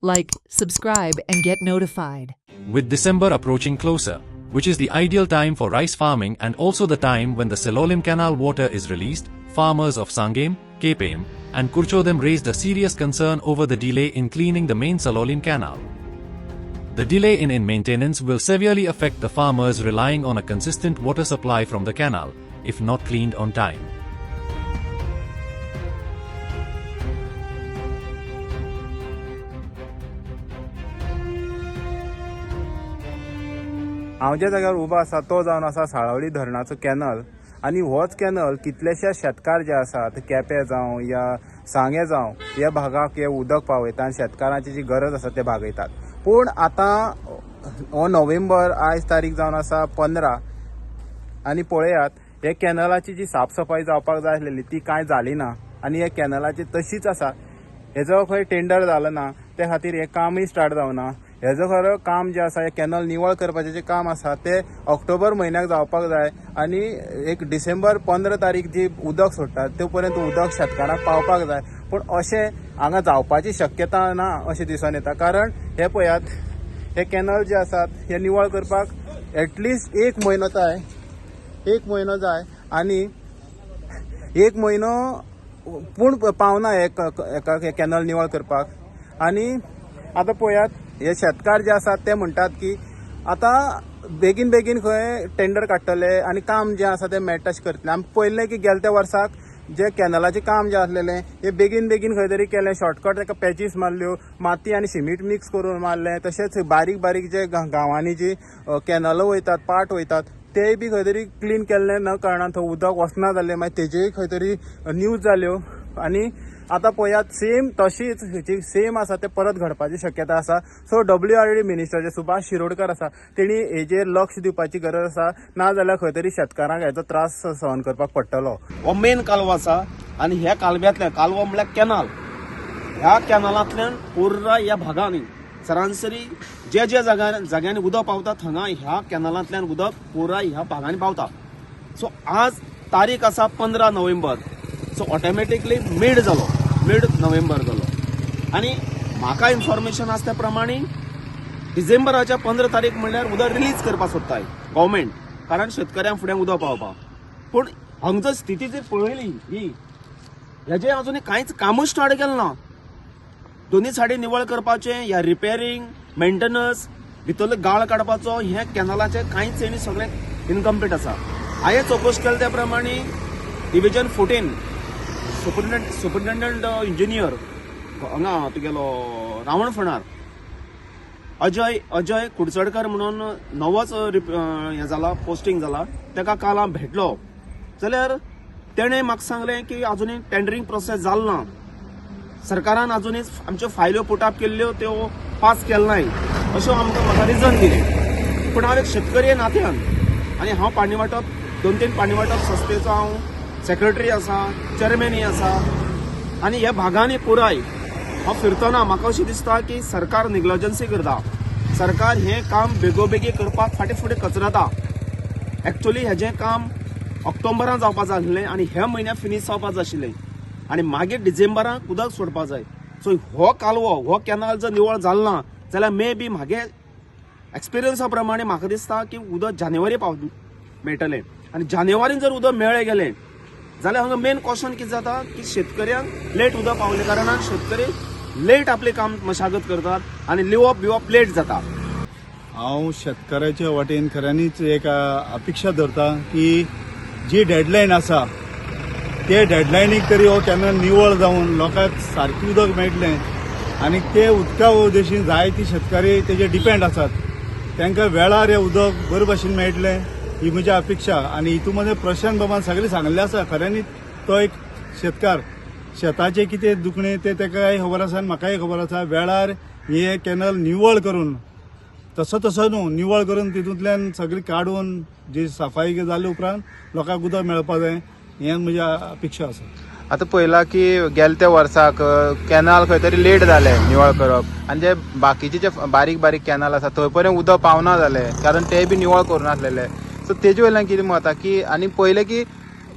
Like, subscribe, and get notified. With December approaching closer, which is the ideal time for rice farming and also the time when the Salolim Canal water is released, farmers of Sangem, Kepem, and Kurchodem raised a serious concern over the delay in cleaning the main Salolim Canal. The delay in maintenance will severely affect the farmers relying on a consistent water supply from the canal, if not cleaned on time. हांव ज्या जाग्यार उबो आसा तो जावन आसा Salaulim धरणाचो canal आनी होच कॅनल कितलेशे शेतकार जे आसात केपें जावं या सांगे जावं ह्या भागाक हे उदक पावयता आनी शेतकारांची जी गरज आसा ते भागयतात. पूण आतां हो नोव्हेंबर आयज तारीख जावन आसा 15 आनी पळयात हे कॅनलाची जी साफसफाई जावपाक जाय आसलेली ती कांय जाली ना आनी हे कॅनलाची तशीच आसा. हेजो खंय टेंडर जालो ना ते खातीर हे कामूय स्टार्ट जावना. हेजो खरो काम जे आसा हे कॅनल निवळ करपाचें जे काम आसा ते ऑक्टोबर म्हयन्याक जावपाक जाय आनी एक डिसेंबर 15 तारीख जी उदक सोडटात ते पर्यंत उदक शेतकारांक पावपाक जाय. पूण अशें हांगा जावपाची शक्यता ना अशें दिसून येता. कारण हे पळयात हे कॅनल जे आसात हे निवळ करपाक एटलिस्ट एक म्हयनो जाय आनी एक म्हयनो पूण पावना एका कॅनल निवळ करपाक. आनी आतां पळयात हे शेतकार जे आसात ते म्हणटात की आतां बेगीन खंय टेंडर काडटले आनी काम जें आसा तें मेळटा अशें करतले. आमी पळयलें की गेल्या त्या वर्साक जे कॅनलाचें काम जें आसलेलें हे बेगीन खंय तरी केलें. शॉर्टकट ताका पॅचीस मारल्यो, माती आनी सिमीट मिक्स करून मारलें. तशेंच बारीक जे गांवांनी जी कॅनलां वयतात, पाट वयतात तेय बी खंय तरी क्लीन केल्लें न कारणान थंय उदक वचना जाल्लें. मागीर तेजेय खंय तरी न्यूज जाल्यो आनी आतां पळयात सेम तशीच जी सेम आसा ते परत घडपाची शक्यता आसा. सो WRD मिनिस्टर जे सुभाष शिरोडकर आसा तेणी हेजेर लक्ष दिवपाची गरज आसा. ना जाल्यार खंय तरी शेतकारांक हेचो त्रास सहन करपाक पडटलो. हो मेन कालवो आसा आनी ह्या कालव्यातल्यान कालवो म्हळ्यार कॅनल, ह्या कॅनलांतल्यान पुराय ह्या भागांनी सरासरी जे जाग्यांनी उदक पावता हांगा ह्या कॅनलांतल्यान उदक पुराय ह्या भागांनी पावता. सो आज तारीख आसा 15 November. So automatically mid November जालो आनी म्हाका इन्फॉर्मेशन आसा त्या प्रमाणे डिसेंबराच्या 15 तारीख म्हणल्यार उदक रिलीज करपाक सोदताय गव्हर्मेंट, कारण शेतकऱ्यांक फुडें उदक पावपाक. पूण हांगचो स्थिती जर पळयली ही हेजें अजून कांयच कामूच स्टार्ट केलें ना. दोन्ही सायडी निवळ करपाचें या रिपेरिंग मेंटेनन्स भितरले गाळ काडपाचो हे कॅनलाचें कांयच आनी सगळें इनकम्प्लीट आसा. हांवें चौकशी केल्या त्या प्रमाणे डिव्हिजन 14 सुपरिटेंडंट इंजिनियर हांगा तुगेलो रावण फोंडार अजय कुडचडकर म्हणून नवोच हें जाला पोस्टिंग जाला. ताका काल हांव भेटलो जाल्यार तेणें म्हाका सांगलें की आजुनूय टेंडरींग प्रोसेस जालो ना. सरकारान आजुनूय आमच्यो फायल्यो पुटअप केल्ल्यो त्यो पास केल्यो नाय अशें म्हाका रिजन दिलें. पूण हांव एक शेतकरी नात्यान आनी हांव पाणी वांटप 2-3 पाणी वांटप संस्थेचो हांव सेक्रेटरी आसा, चेअरमॅनूय आसा आनी ह्या भागांनी पुराय हांव फिरतना म्हाका अशें दिसता की सरकार निग्लिजन्सी करता. सरकार हें काम बेगोबेगी करपाक फाटीं कचरता. एक्चुअली हेजें काम ऑक्टोबरान जावपाक जाय आसलें आनी ह्या म्हयन्याक फिनीश जावपाक जाय आशिल्लें आनी मागीर डिसेंबराक उदक सोडपाक जाय. सो हो कालवो हो कॅनल जर निवळ जालो ना जाल्यार मे बी म्हागे एक्सपिरियन्सा प्रमाणे म्हाका दिसता की उदक जानेवारी मेळटलें आनी जानेवारीन जर उदक मेळ्ळें गेलें जाल्यार हांगा मेन क्वेश्चन कितें जाता की शेतकऱ्यांक लेट उदक पावले कारणान शेतकरी लेट आपले काम मशागत करतात आनी लिवप लेट जाता. हांव शेतकाराच्या वाटेन खऱ्यांनीच एक अपेक्षा धरता की जी डेडलायन आसा ते डेडलायनीक तरी हो कॅनल निवळ जावन लोकांक सारकें उदक मेळटलें आनी ते उदका उद्देशीन जायती शेतकारी तेजेर डिपेंड आसात. तांकां वेळार हें उदक बरे भाशेन मेळटलें ही म्हजी अपेक्षा. आनी हितूमध्ये प्रशांत बाबान सगळें सांगलें आसा. खऱ्यांनी तो एक शेतकार शेताचें कितें दुखणें तें ताकाय खबर आसा आनी म्हाकाय खबर आसा. वेळार हे कॅनल निवळ करून तसो न्हू निवळ करून तितूंतल्यान सगळी काडून जी सफाई जाले उपरांत लोकांक उदक मेळपाक जाय हें म्हजी अपेक्षा आसा. आतां पळयलां की गेल्या त्या वर्साक कॅनल खंय तरी लेट जालें निवळ करप आनी जे बाकीचे जे बारीक कॅनल आसा थंय पर्यंत उदक पावना जालें कारण ते बी निवळ करून नासलेले. सो तेजे वयल्यान कितें मत की आनी पयलें की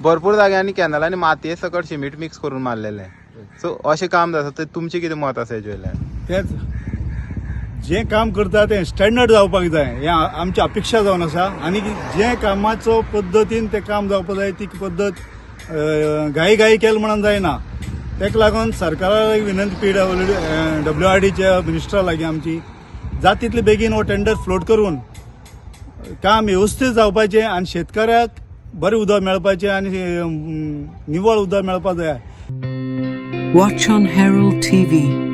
भरपूर जाग्यांनी कॅनलांनी मातये सकट सिमीट मिक्स करून मारलेलें. सो अशें काम जाता. तुमचें कितें मत आसा हेजे वयल्यान? तेच जे काम करता ते स्टँडर्ड जावपाक जाय हे आमची अपेक्षा जावन आसा आनी जे कामाचो पद्दतीन ते काम जावपाक जाय ती पद्दत घाई केली म्हणून जायना. तेका लागून सरकाराक विनंती WRDच्या मिनिस्टरा लागीं आमची जाता तितले बेगीन हो टेंडर फ्लोट करून काम वेवस्थीत जावपाचें आनी शेतकऱ्याक बरें उदक मेळपाचें आनी निवळ उदक मेळपाक जाय. Watch on Herald TV.